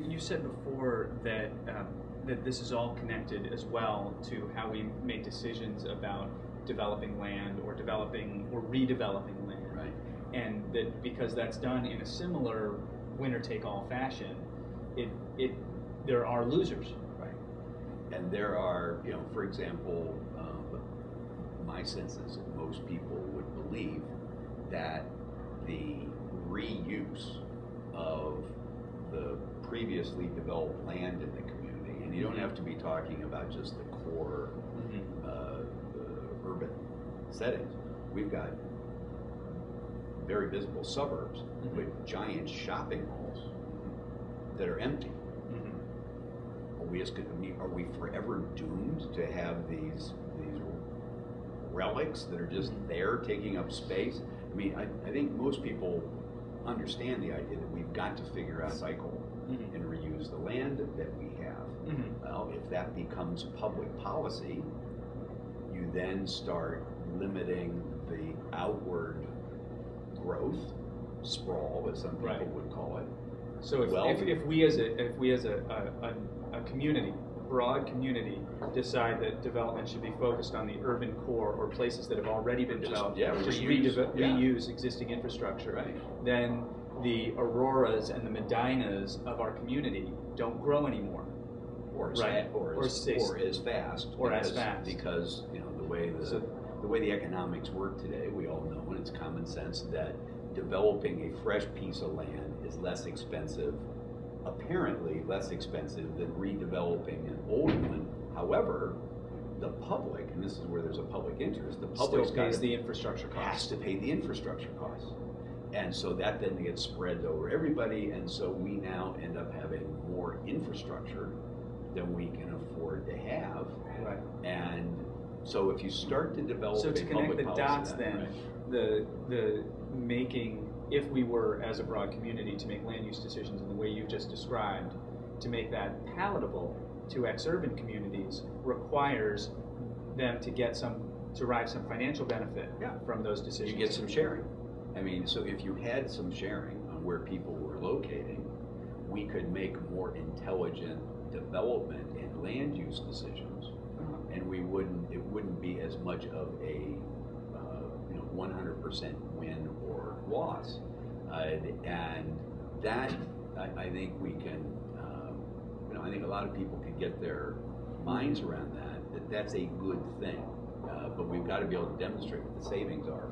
You said before that that this is all connected as well to how we make decisions about developing land or developing or redeveloping land. Right. And that because that's done in a similar winner-take-all fashion, there are losers. Right. And there are, for example, my sense is that most people would believe that the reuse of the previously developed land in the community, and you don't have to be talking about just the core the urban settings. We've got very visible suburbs with giant shopping malls that are empty. Are we forever doomed to have these relics that are just there taking up space? I mean, I think most people understand the idea that we've got to figure out cycle and reuse the land that we have. Well, if that becomes public policy, you then start limiting the outward growth, sprawl, as some people would call it. So if we as a community, a broad community, decide that development should be focused on the urban core or places that have already been developed, just reuse existing infrastructure, then the Auroras and the Medinas of our community don't grow anymore. Or as fast. Because the way the economics work today, we all know, and it's common sense, that developing a fresh piece of land is less expensive, apparently less expensive than redeveloping an old one. However, the public, and this is where there's a public interest, the public still pays the infrastructure costs. Has to pay the infrastructure costs. And so that then gets spread over everybody, and so we now end up having more infrastructure than we can afford to have. Right. And so if you start to develop to connect the dots, then the making, if we were as a broad community to make land use decisions in the way you've just described, to make that palatable to ex-urban communities requires them to derive some financial benefit from those decisions. You get some sharing. I mean, so if you had some sharing on where people were locating, we could make more intelligent development and land use decisions, and it wouldn't be as much of a 100% win or loss, and that I think we can, I think a lot of people can get their minds around that that's a good thing, but we've got to be able to demonstrate what the savings are